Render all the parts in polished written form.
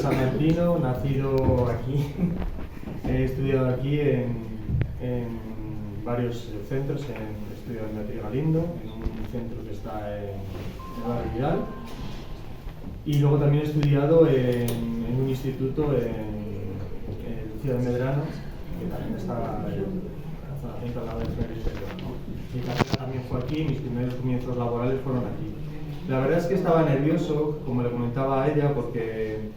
salmantino, nacido aquí. He estudiado aquí en varios centros. He estudiado en Beatriz Galindo, en un centro que está en el barrio Vidal. Y luego también he estudiado en un instituto en Ciudad de Medrano, que también está en la zona central al lado del cementerio, ¿no? Mi carrera también fue aquí, mis primeros comienzos laborales fueron aquí. La verdad es que estaba nervioso, como le comentaba a ella, porque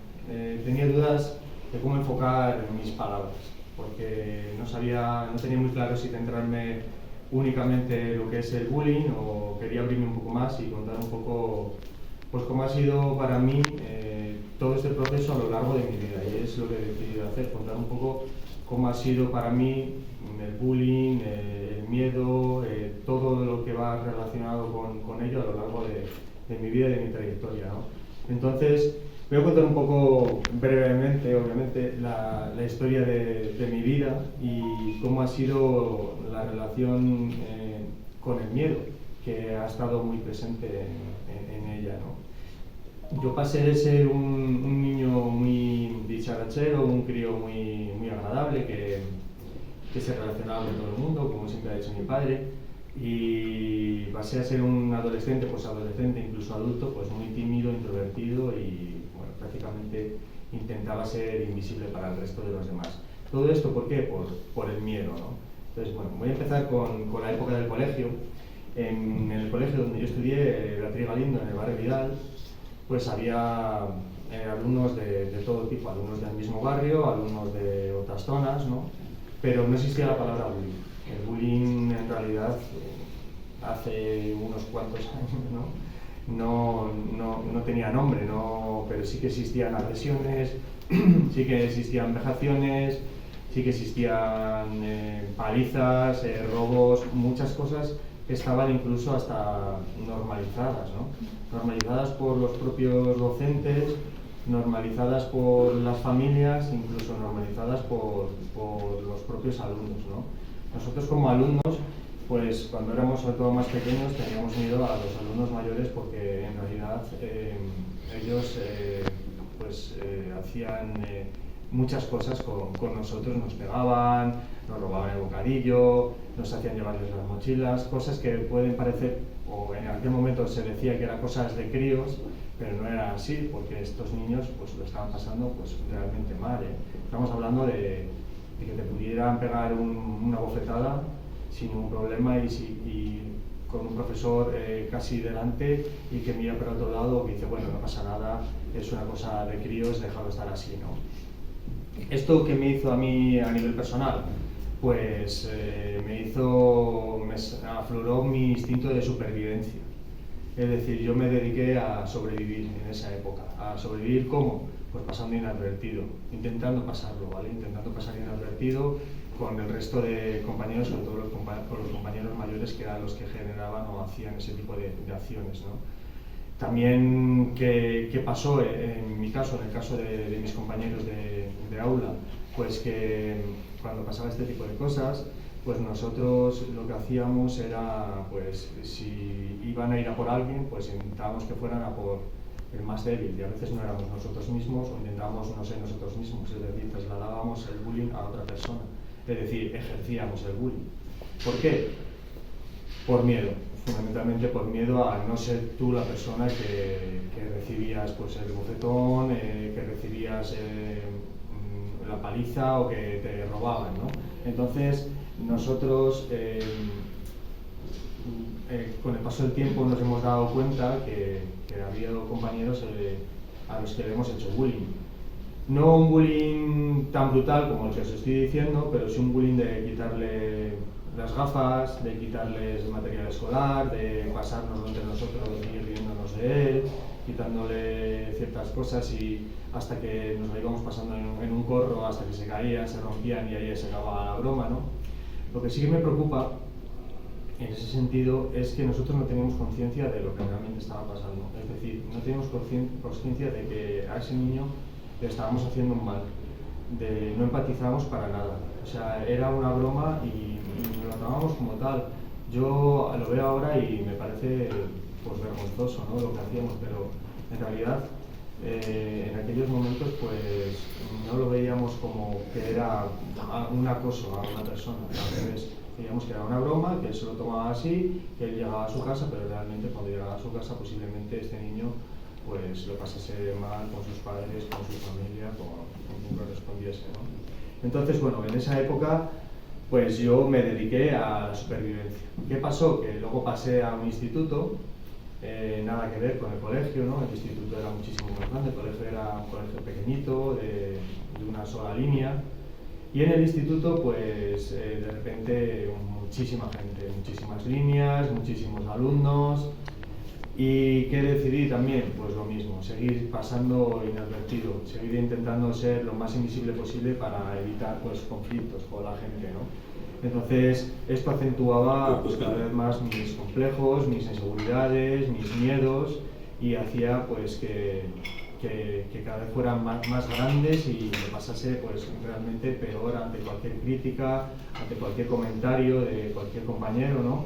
tenía dudas de cómo enfocar mis palabras, porque no tenía muy claro si centrarme únicamente en lo que es el bullying o quería abrirme un poco más y contar un poco pues cómo ha sido para mí todo este proceso a lo largo de mi vida, y es lo que he decidido hacer, contar un poco cómo ha sido para mí el bullying, el miedo, todo lo que va relacionado con ello a lo largo de mi vida y de mi trayectoria, ¿no? Entonces, voy a contar un poco brevemente, obviamente, la historia de mi vida y cómo ha sido la relación con el miedo, que ha estado muy presente en ella, ¿no? Yo pasé de ser un niño muy dicharachero, un crío muy agradable, que se relacionaba con todo el mundo, como siempre ha dicho mi padre, y pasé a ser un adolescente, pues adolescente, incluso adulto, pues muy tímido, introvertido y bueno, prácticamente intentaba ser invisible para el resto de los demás. ¿Todo esto por qué? Por el miedo, ¿no? Entonces, bueno, voy a empezar con la época del colegio. En el colegio donde yo estudié, Beatriz Galindo, en el barrio Vidal, pues había alumnos de todo tipo, alumnos del mismo barrio, alumnos de otras zonas, ¿no? Pero no existía la palabra bullying. El bullying en realidad hace unos cuantos años no tenía nombre, pero sí que existían agresiones, sí que existían vejaciones, sí que existían palizas, robos, muchas cosas que estaban incluso hasta normalizadas, ¿no? Normalizadas por los propios docentes, normalizadas por las familias, incluso normalizadas por los propios alumnos, ¿no? Nosotros como alumnos, pues cuando éramos sobre todo más pequeños, teníamos miedo a los alumnos mayores porque en realidad ellos hacían muchas cosas con nosotros, nos pegaban, nos robaban el bocadillo, nos hacían llevarles las mochilas, cosas que pueden parecer, o en aquel momento se decía que eran cosas de críos, pero no era así, porque estos niños pues lo estaban pasando pues realmente mal, ¿eh? Estamos hablando de que te pudieran pegar una bofetada sin ningún problema y con un profesor casi delante y que mira para otro lado y dice, bueno, no pasa nada, es una cosa de críos, déjalo estar así, ¿no? ¿Esto qué me hizo a mí a nivel personal? Pues me afloró mi instinto de supervivencia. Es decir, yo me dediqué a sobrevivir en esa época. ¿A sobrevivir cómo? Pues pasando inadvertido, intentando pasarlo, ¿vale? Intentando pasar inadvertido con el resto de compañeros, sobre todo con los compañeros mayores que eran los que generaban o hacían ese tipo de acciones, ¿no? También, ¿qué pasó en mi caso, en el caso de mis compañeros de aula? Pues que cuando pasaba este tipo de cosas, pues nosotros lo que hacíamos era, pues si iban a ir a por alguien, pues intentábamos que fueran a por el más débil, y a veces no éramos nosotros mismos o intentábamos no ser nosotros mismos, es decir, trasladábamos el bullying a otra persona, es decir, ejercíamos el bullying. ¿Por qué? Por miedo, fundamentalmente por miedo a no ser tú la persona que recibías pues el bofetón, que recibías la paliza o que te robaban, ¿no? Entonces nosotros con el paso del tiempo nos hemos dado cuenta que ha habido compañeros a los que le hemos hecho bullying. No un bullying tan brutal como el que os estoy diciendo, pero sí un bullying de quitarle las gafas, de quitarles el material escolar, de pasarnos entre nosotros y ir riéndonos de él, quitándole ciertas cosas y hasta que nos lo íbamos pasando en un corro, hasta que se caían, se rompían y ahí se acababa la broma, ¿no? Lo que sí que me preocupa en ese sentido es que nosotros no tenemos conciencia de lo que realmente estaba pasando. Es decir, no tenemos conciencia de que a ese niño le estábamos haciendo un mal, no empatizamos para nada. O sea, era una broma y lo tomamos como tal. Yo lo veo ahora y me parece pues vergonzoso, ¿no?, lo que hacíamos, pero en realidad en aquellos momentos pues no lo veíamos como que era un acoso a una persona, al revés, veíamos que era una broma, que él se lo tomaba así, que él llegaba a su casa, pero realmente cuando llegaba a su casa posiblemente este niño pues lo pasase mal con sus padres, con su familia, con quien correspondiese, ¿no? Entonces, bueno, en esa época pues yo me dediqué a la supervivencia. ¿Qué pasó? Que luego pasé a un instituto, nada que ver con el colegio, ¿no? El instituto era muchísimo más grande, el colegio era un colegio pequeñito, de una sola línea. Y en el instituto, pues de repente muchísima gente, muchísimas líneas, muchísimos alumnos. ¿Y qué decidí también? Pues lo mismo, seguir pasando inadvertido, seguir intentando ser lo más invisible posible para evitar pues, conflictos con la gente, ¿no? Entonces, esto acentuaba pues, cada vez más mis complejos, mis inseguridades, mis miedos y hacía pues, que cada vez fueran más grandes y me pasase pues, realmente peor ante cualquier crítica, ante cualquier comentario de cualquier compañero, ¿no?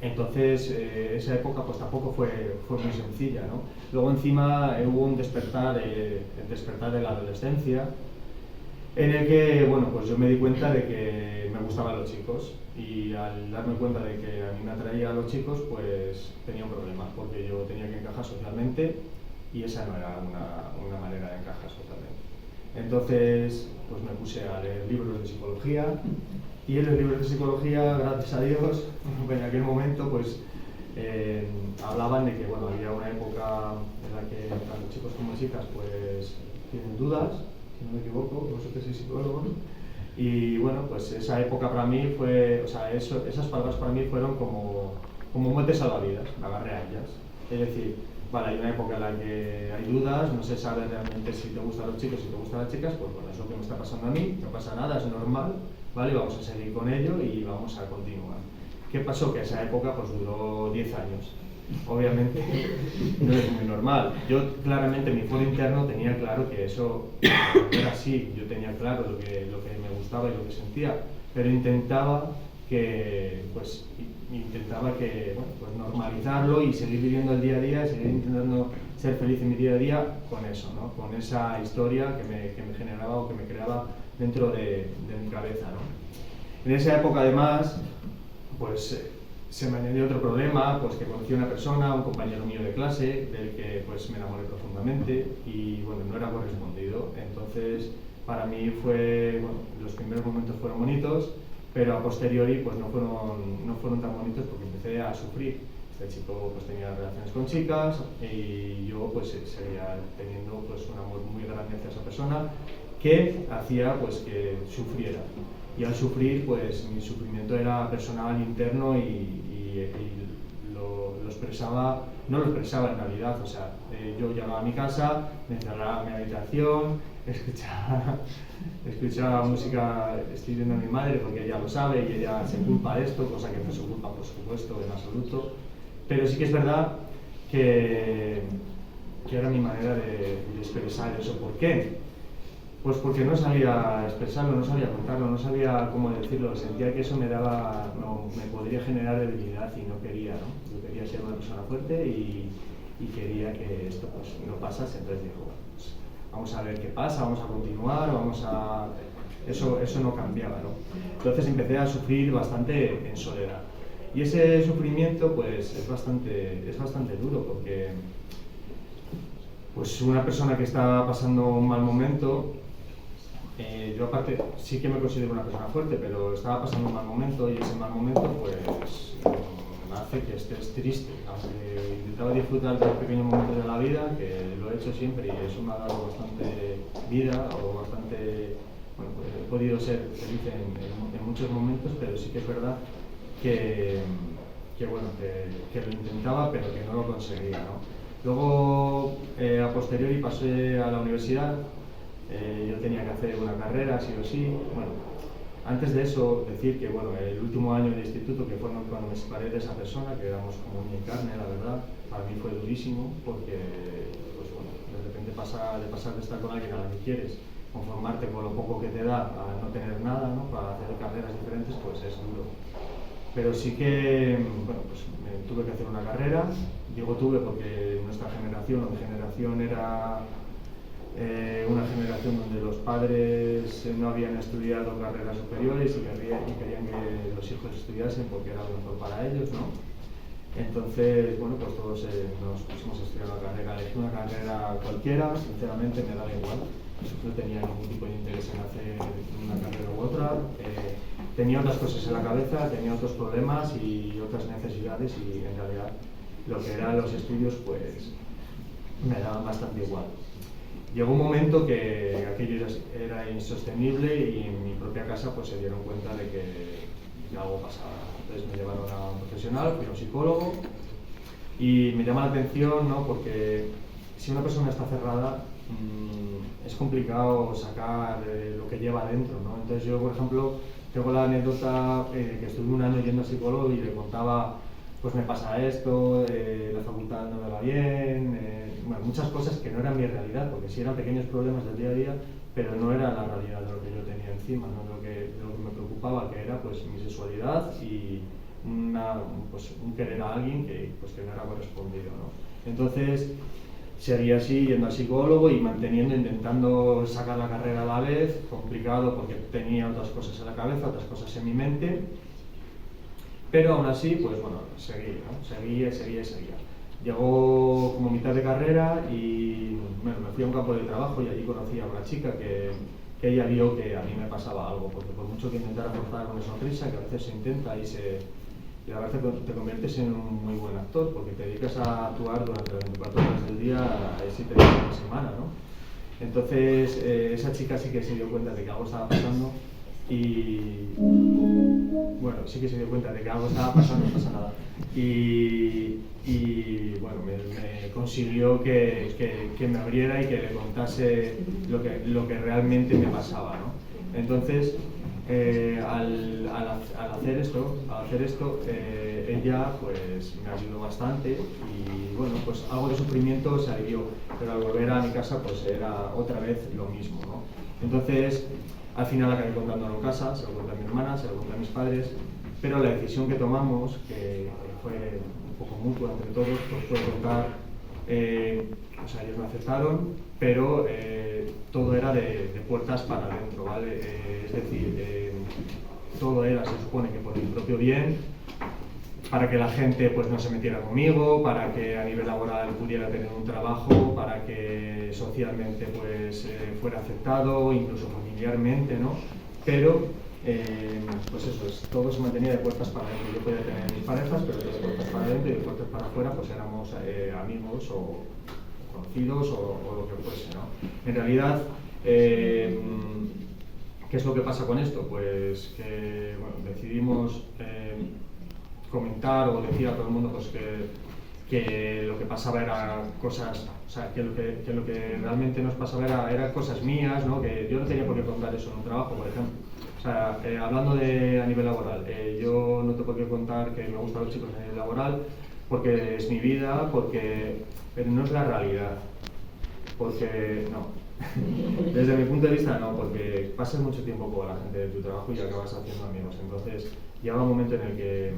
Entonces, esa época pues tampoco fue muy sencilla, ¿no? Luego encima hubo un despertar, el despertar de la adolescencia, en el que, bueno, pues yo me di cuenta de que me gustaban los chicos y al darme cuenta de que a mí me atraía a los chicos, pues tenía un problema, porque yo tenía que encajar socialmente y esa no era una manera de encajar socialmente. Entonces, pues me puse a leer libros de psicología y en los libros de psicología, gracias a Dios, en aquel momento, pues hablaban de que, bueno, había una época en la que tanto chicos como chicas, pues tienen dudas, si no me equivoco, vosotros sois psicólogos, y bueno, pues esa época para mí fue, o sea, esas palabras para mí fueron como un bote salvavidas, me agarré a ellas. Es decir, vale, hay una época en la que hay dudas, no se sabe realmente si te gustan los chicos, si te gustan las chicas, pues bueno, es lo que me está pasando a mí, no pasa nada, es normal, ¿vale? Vamos a seguir con ello y vamos a continuar. ¿Qué pasó? Que esa época pues duró 10 años. Obviamente no es muy normal. Yo claramente en mi foro interno tenía claro que eso no era así, yo tenía claro lo que me gustaba y lo que sentía, pero intentaba bueno, pues normalizarlo y seguir viviendo el día a día, seguir intentando ser feliz en mi día a día con eso, ¿no? Con esa historia que me generaba o que me creaba dentro de mi cabeza, ¿no? En esa época además, pues se me añadió otro problema, pues que conocí a una persona, un compañero mío de clase, del que pues me enamoré profundamente y bueno, no era correspondido. Entonces, para mí bueno, los primeros momentos fueron bonitos, pero a posteriori pues no fueron tan bonitos porque empecé a sufrir. Este chico pues tenía relaciones con chicas y yo pues seguía teniendo pues un amor muy grande hacia esa persona que hacía pues que sufriera. Y al sufrir, pues mi sufrimiento era personal, interno y lo expresaba, no lo expresaba en realidad, o sea, yo llegaba a mi casa, me encerraba en mi habitación, escuchaba música, estoy viendo a mi madre porque ella lo sabe y ella se culpa de esto, cosa que no se culpa por supuesto en absoluto, pero sí que es verdad que era mi manera de expresar eso. ¿Por qué? Pues porque no sabía expresarlo, no sabía contarlo, no sabía cómo decirlo, sentía que eso me podría generar debilidad y no quería, ¿no? Yo quería ser una persona fuerte y quería que esto pues, no pasase, entonces dijo, pues, vamos a ver qué pasa, vamos a continuar, eso no cambiaba, ¿no? Entonces empecé a sufrir bastante en soledad. Y ese sufrimiento pues es bastante duro porque pues una persona que está pasando un mal momento, yo aparte sí que me considero una persona fuerte, pero estaba pasando un mal momento y ese mal momento pues hace que estés triste. Aunque intentaba disfrutar de los pequeños momentos de la vida, que lo he hecho siempre y eso me ha dado bastante vida o bastante, bueno, pues he podido ser feliz en muchos momentos, pero sí que es verdad que lo intentaba pero que no lo conseguía, ¿no? Luego, a posteriori pasé a la universidad. Yo tenía que hacer una carrera, sí o sí. Bueno, antes de eso, decir que bueno, el último año de instituto, que fue cuando me separé de esa persona, que éramos como uña y carne, la verdad, para mí fue durísimo, porque pues, bueno, de repente de pasar de estar con alguien a la que quieres, conformarte con lo poco que te da, a no tener nada, ¿no? Para hacer carreras diferentes, pues es duro. pero sí que, bueno, pues tuve que hacer una carrera. Digo tuve porque nuestra generación o mi generación era una generación donde los padres no habían estudiado carreras superiores y querían que los hijos estudiasen porque era lo mejor para ellos, ¿no? Entonces, bueno, pues todos nos pusimos a estudiar una carrera. Elegí una carrera cualquiera, sinceramente me daba igual. No tenía ningún tipo de interés en hacer una carrera u otra. Tenía otras cosas en la cabeza, tenía otros problemas y otras necesidades, y en realidad lo que eran los estudios pues me daban bastante igual. Llegó un momento que aquello era insostenible y en mi propia casa pues se dieron cuenta de que algo pasaba. Entonces me llevaron a un profesional, fui a un psicólogo, y me llama la atención, ¿no? Porque si una persona está cerrada es complicado sacar lo que lleva adentro, ¿no? Entonces yo, por ejemplo, tengo la anécdota que estuve un año yendo al psicólogo y le contaba, pues me pasa esto, la facultad no me va bien, bueno, muchas cosas que no eran mi realidad, porque sí eran pequeños problemas del día a día, pero no era la realidad de lo que yo tenía encima, ¿no? De lo que me preocupaba, que era pues mi sexualidad y pues, un querer a alguien que no era correspondido, ¿no? Entonces seguía así, yendo al psicólogo y intentando sacar la carrera a la vez, complicado porque tenía otras cosas en la cabeza, otras cosas en mi mente, pero aún así, pues bueno, seguía, ¿no? Seguía. Llegó como mitad de carrera y bueno, me fui a un campo de trabajo y allí conocí a una chica que ella vio que a mí me pasaba algo, porque por mucho que intentara forzar una sonrisa, que a veces se intenta y a veces te conviertes en un muy buen actor, porque te dedicas a actuar durante las 24 horas del día, 7 días a la semana, ¿no? Entonces esa chica sí que se dio cuenta de que algo estaba pasando y bueno, sí que se dio cuenta de que algo estaba pasando, no pasa nada. Y bueno, me consiguió que me abriera y que le contase lo que realmente me pasaba, ¿no? Entonces, al hacer esto, ella pues me ayudó bastante y bueno, pues algo de sufrimiento se alivió, pero al volver a mi casa pues era otra vez lo mismo, ¿no? Entonces, al final acabé contándolo en casa, se lo conté a mi hermana, se lo conté a mis padres, pero la decisión que tomamos, que fue un poco mutua entre todos, pues fue contar, o sea, ellos me aceptaron, pero todo era de puertas para adentro, ¿vale? Es decir, todo era, se supone que por mi propio bien, para que la gente pues no se metiera conmigo, para que a nivel laboral pudiera tener un trabajo, para que socialmente pues fuera aceptado, incluso familiarmente, ¿no? Pero pues eso, todo se mantenía de puertas para adentro. Yo podía tener mis parejas, pero de puertas para adentro y de puertas para afuera pues éramos amigos o conocidos o lo que fuese, ¿no? En realidad, ¿qué es lo que pasa con esto? Pues que bueno, decidimos comentar o decir a todo el mundo pues que lo que pasaba era cosas, o sea, que lo que realmente nos pasaba era cosas mías, ¿no? Que yo no tenía por qué contar eso en un trabajo, por ejemplo. O sea, hablando a nivel laboral, yo no tengo por qué contar que me gustan los chicos a nivel laboral, porque es mi vida, pero no es la realidad, porque no. Desde mi punto de vista no, porque pasas mucho tiempo con la gente de tu trabajo y acabas haciendo amigos. Entonces llega un momento en el que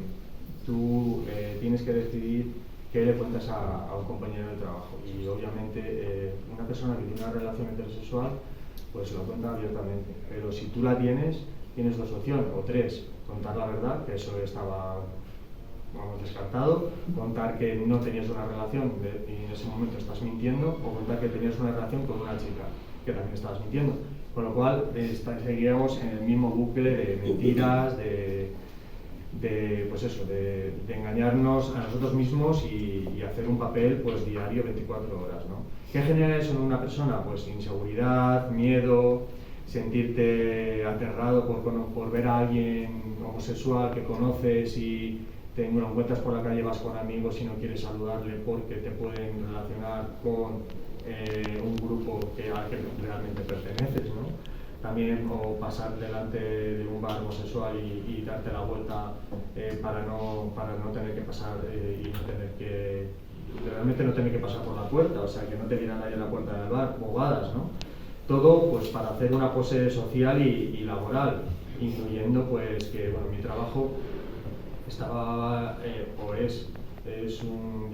tú tienes que decidir qué le cuentas a un compañero de trabajo, y obviamente una persona que tiene una relación heterosexual pues lo cuenta abiertamente, pero si tú la tienes dos opciones, o tres: contar la verdad, que eso estaba descartado; contar que no tenías una relación y en ese momento estás mintiendo; o contar que tenías una relación con una chica, que también estabas mintiendo. Con lo cual seguíamos en el mismo bucle de mentiras, pues eso, de engañarnos a nosotros mismos y hacer un papel pues diario 24 horas, ¿no? ¿Qué genera eso en una persona? Pues inseguridad, miedo, sentirte aterrado por ver a alguien homosexual que conoces y te encuentras por la calle, vas con amigos y no quieres saludarle porque te pueden relacionar con un grupo al que realmente perteneces, ¿no? También, o pasar delante de un bar homosexual y darte la vuelta para no tener que pasar y no tener que realmente no tener que pasar por la puerta, o sea, que no te viera nadie en la puerta del bar, bobadas, ¿no? Todo pues para hacer una pose social y laboral, incluyendo pues que bueno, mi trabajo estaba, yo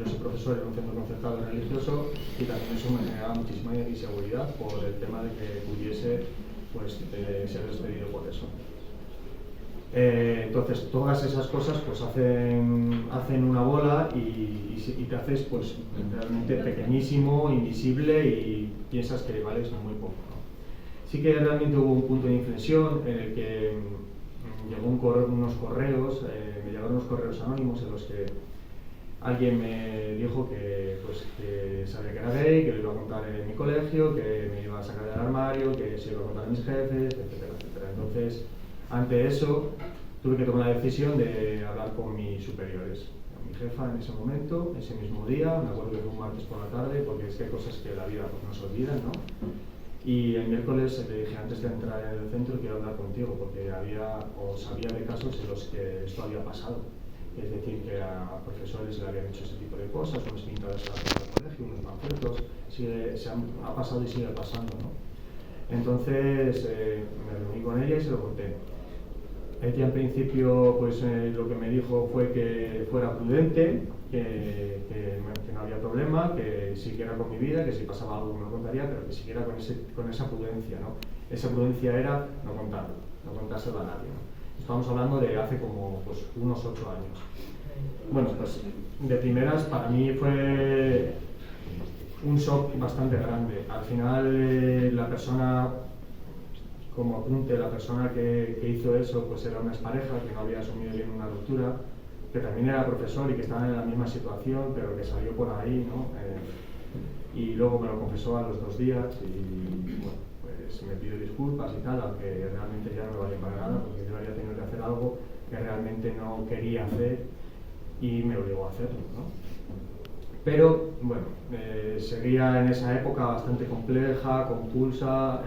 soy profesor en un centro concertado religioso y también eso me generaba muchísima inseguridad por el tema de que pudiese pues, ser despedido por eso. Entonces todas esas cosas pues hacen una bola y te haces pues realmente pequeñísimo, invisible y piensas que vales muy poco, ¿no? Sí que realmente hubo un punto de inflexión en el que llegó unos correos, me llegaron unos correos anónimos en los que alguien me dijo que sabía que era gay, que lo iba a contar en mi colegio, que me iba a sacar del armario, que se iba a contar a mis jefes, etcétera, etcétera. Entonces, ante eso, tuve que tomar la decisión de hablar con mis superiores. Mi jefa en ese momento, ese mismo día, me acuerdo que fue un martes por la tarde, porque es que hay cosas que la vida pues, nos olvidan, ¿no? Y el miércoles le dije, antes de entrar en el centro, quiero hablar contigo, porque sabía de casos en los que esto había pasado. Es decir, que a profesores le habían hecho ese tipo de cosas, unas pintadas al colegio, unos panfletos, ha pasado y sigue pasando, ¿no? Entonces me reuní con ella y se lo conté. Ella en principio pues, lo que me dijo fue que fuera prudente, que no había problema, que siguiera con mi vida, que si pasaba algo me lo contaría, pero que siguiera con esa prudencia, ¿no? Esa prudencia era no contarlo, no contárselo a nadie, ¿no? Estamos hablando de hace como pues, unos 8 años. Bueno, pues de primeras para mí fue un shock bastante grande. Al final la persona, como apunte, la persona que hizo eso pues era una expareja que no había asumido bien una ruptura, que también era profesor y que estaba en la misma situación, pero que salió por ahí, ¿no? Y luego me lo confesó a los 2 días y bueno, pues me pidió disculpas y tal, aunque realmente ya no me valía para nada, porque yo había tenido que hacer algo que realmente no quería hacer y me obligó a hacerlo, ¿no? Pero bueno, seguía en esa época bastante compleja, convulsa,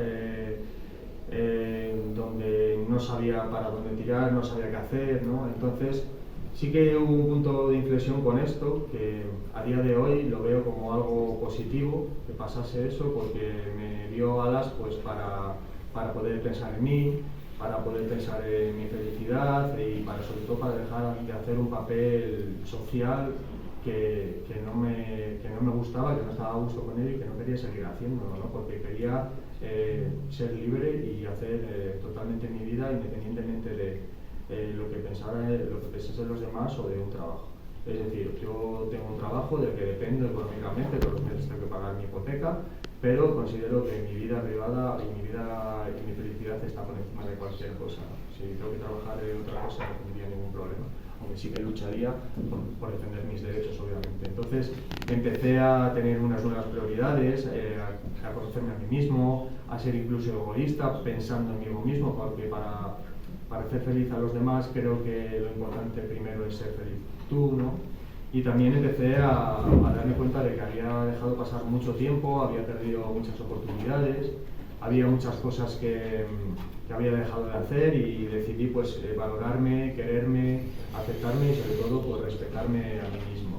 donde no sabía para dónde tirar, no sabía qué hacer, ¿no? Entonces sí que hubo un punto de inflexión con esto, que a día de hoy lo veo como algo positivo, que pasase eso, porque me dio alas pues, para poder pensar en mí, para poder pensar en mi felicidad y sobre todo para dejar de hacer un papel social que no me gustaba, que no estaba a gusto con él y que no quería seguir haciéndolo, ¿no? Porque quería ser libre y hacer totalmente mi vida independientemente de lo que pensasen los demás o de un trabajo. Es decir, yo tengo un trabajo del que dependo económicamente, todos los meses tengo que pagar mi hipoteca, pero considero que mi vida privada y mi felicidad está por encima de cualquier cosa, ¿no? Si tengo que trabajar en otra cosa no tendría ningún problema, aunque sí que lucharía por defender mis derechos, obviamente. Entonces empecé a tener unas nuevas prioridades, a conocerme a mí mismo, a ser incluso egoísta, pensando en mí mismo, porque para hacer feliz a los demás creo que lo importante primero es ser feliz tú, ¿no? Y también empecé a darme cuenta de que había dejado pasar mucho tiempo, había perdido muchas oportunidades, había muchas cosas que había dejado de hacer y decidí pues valorarme, quererme, aceptarme y sobre todo pues respetarme a mí mismo, ¿no?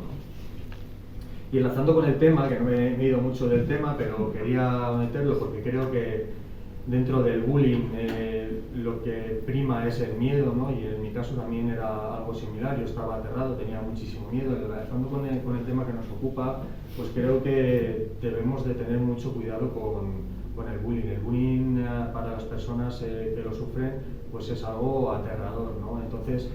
Y enlazando con el tema, que no me he ido mucho del tema, pero quería meterlo porque creo que dentro del bullying lo que prima es el miedo, ¿no? Y en mi caso también era algo similar, yo estaba aterrado, tenía muchísimo miedo. Y enlazando con el tema que nos ocupa, pues creo que debemos de tener mucho cuidado con el bullying. El bullying para las personas que lo sufren pues es algo aterrador, ¿no? Entonces,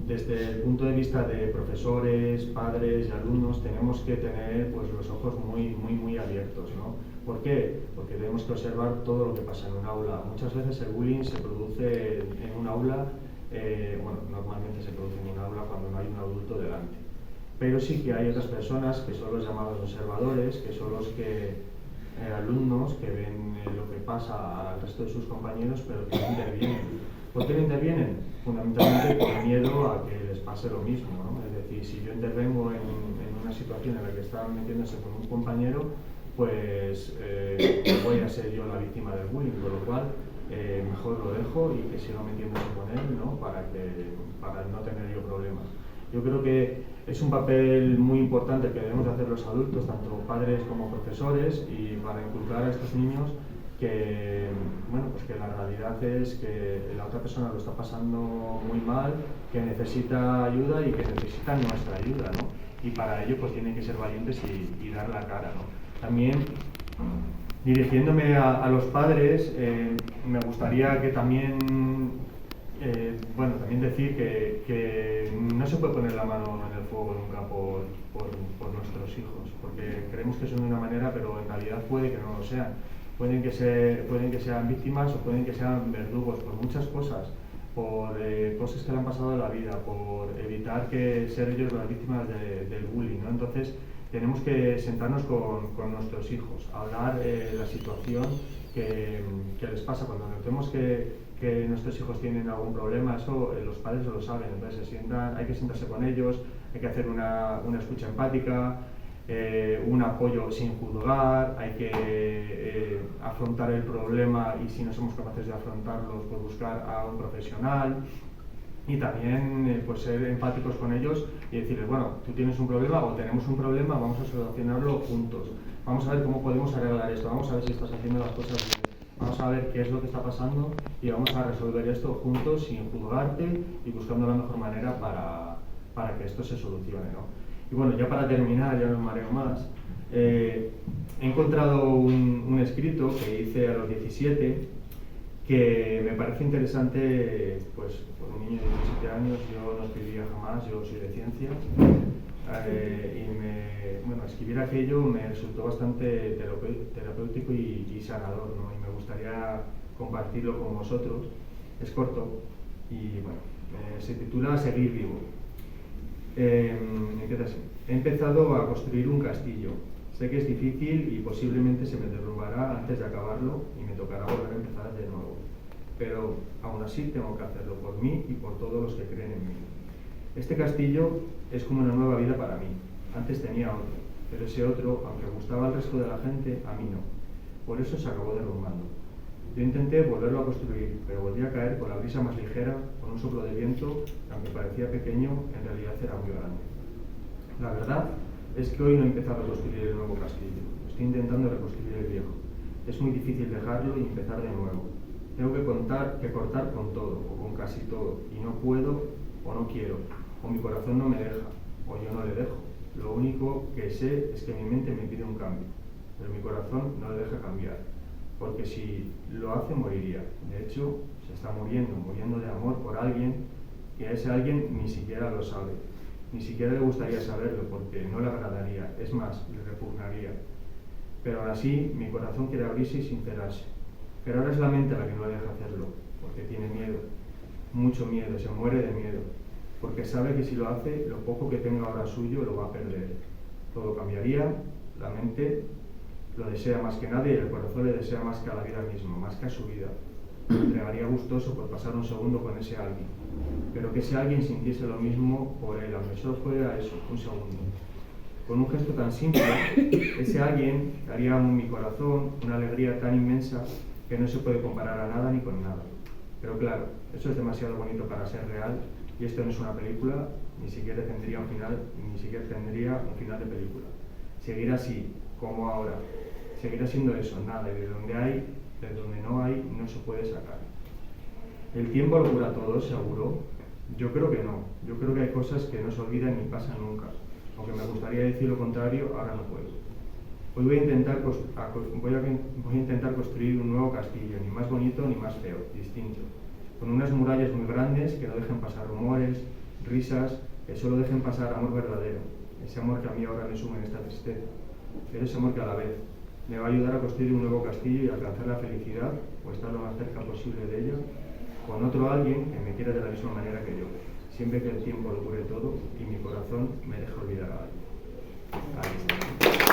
desde el punto de vista de profesores, padres y alumnos tenemos que tener pues, los ojos muy abiertos, ¿no? ¿Por qué? Porque tenemos que observar todo lo que pasa en un aula. Muchas veces el bullying se produce en un aula, normalmente se produce en un aula cuando no hay un adulto delante. Pero sí que hay otras personas que son los llamados observadores, que son los alumnos que ven lo que pasa al resto de sus compañeros, pero que no intervienen. ¿Por qué no intervienen? Fundamentalmente por miedo a que les pase lo mismo, ¿no? Es decir, si yo intervengo en una situación en la que están metiéndose con un compañero, pues voy a ser yo la víctima del bullying, con lo cual mejor lo dejo y que siga metiéndose con él, ¿no? Para no tener yo problemas. Yo creo que es un papel muy importante que debemos de hacer los adultos, tanto padres como profesores, y para inculcar a estos niños que, bueno, pues que la realidad es que la otra persona lo está pasando muy mal, que necesita ayuda y que necesita nuestra ayuda, ¿no? Y para ello pues tienen que ser valientes y dar la cara, ¿no? También, dirigiéndome a los padres, me gustaría que también, bueno, también decir que no se puede poner la mano en el fuego nunca por nuestros hijos, porque creemos que son de una manera, pero en realidad puede que no lo sean. Pueden que sean víctimas o pueden que sean verdugos por muchas cosas, por cosas que le han pasado en la vida, por evitar que ser ellos las víctimas del bullying, ¿no? Entonces tenemos que sentarnos con nuestros hijos, hablar la situación que les pasa. Cuando notemos que nuestros hijos tienen algún problema, eso los padres lo saben, entonces hay que sentarse con ellos, hay que hacer una escucha empática, un apoyo sin juzgar, hay que afrontar el problema y si no somos capaces de afrontarlo, pues buscar a un profesional y también pues ser empáticos con ellos y decirles, bueno, tú tienes un problema o tenemos un problema, vamos a solucionarlo juntos, vamos a ver cómo podemos arreglar esto, vamos a ver si estás haciendo las cosas bien, vamos a ver qué es lo que está pasando y vamos a resolver esto juntos sin juzgarte y buscando la mejor manera para que esto se solucione, ¿no? Y bueno, ya para terminar, ya no me mareo más, he encontrado un escrito que hice a los 17 que me parece interesante, pues por un niño de 17 años, yo no escribía jamás, yo soy de ciencias, y escribir aquello me resultó bastante terapéutico y sanador, ¿no? Y me gustaría compartirlo con vosotros. Es corto y bueno, se titula Seguir vivo. Empieza así. He empezado a construir un castillo. Sé que es difícil y posiblemente se me derrumbará antes de acabarlo y me tocará volver a empezar de nuevo. Pero aún así tengo que hacerlo por mí y por todos los que creen en mí. Este castillo es como una nueva vida para mí. Antes tenía otro, pero ese otro, aunque gustaba al resto de la gente, a mí no. Por eso se acabó derrumbando. Yo intenté volverlo a construir, pero volví a caer con la brisa más ligera, con un soplo de viento que aunque parecía pequeño, en realidad era muy grande. La verdad es que hoy no he empezado a construir el nuevo castillo, estoy intentando reconstruir el viejo. Es muy difícil dejarlo y empezar de nuevo. Tengo que cortar con todo, o con casi todo, y no puedo o no quiero, o mi corazón no me deja, o yo no le dejo. Lo único que sé es que mi mente me pide un cambio, pero mi corazón no le deja cambiar. Porque si lo hace moriría. De hecho, se está muriendo de amor por alguien y a ese alguien ni siquiera lo sabe. Ni siquiera le gustaría saberlo porque no le agradaría, es más, le repugnaría. Pero aún así, mi corazón quiere abrirse y sincerarse. Pero ahora es la mente la que no le deja hacerlo, porque tiene miedo, mucho miedo, se muere de miedo. Porque sabe que si lo hace, lo poco que tenga ahora suyo lo va a perder. Todo cambiaría, la mente lo desea más que nadie y el corazón le desea más que a la vida misma, más que a su vida. Me entregaría gustoso por pasar un segundo con ese alguien, pero que ese alguien sintiese lo mismo por él, aunque solo fuera eso, un segundo. Con un gesto tan simple, ese alguien daría a mi corazón una alegría tan inmensa que no se puede comparar a nada ni con nada. Pero claro, eso es demasiado bonito para ser real y esto no es una película, ni siquiera tendría un final de película. Seguir así, como ahora, seguirá siendo eso, nada, y de donde no hay, no se puede sacar. ¿El tiempo lo cura todo, seguro? Yo creo que no. Yo creo que hay cosas que no se olvidan ni pasan nunca. Aunque me gustaría decir lo contrario, ahora no puedo. Hoy voy a intentar construir un nuevo castillo, ni más bonito ni más feo, distinto. Con unas murallas muy grandes que no dejen pasar rumores, risas, que solo dejen pasar amor verdadero. Ese amor que a mí ahora me suma en esta tristeza. Pero ese amor que a la vez me va a ayudar a construir un nuevo castillo y alcanzar la felicidad, o estar lo más cerca posible de ella, con otro alguien que me quiera de la misma manera que yo, siempre que el tiempo lo cure todo y mi corazón me deje olvidar a alguien. Ahí está.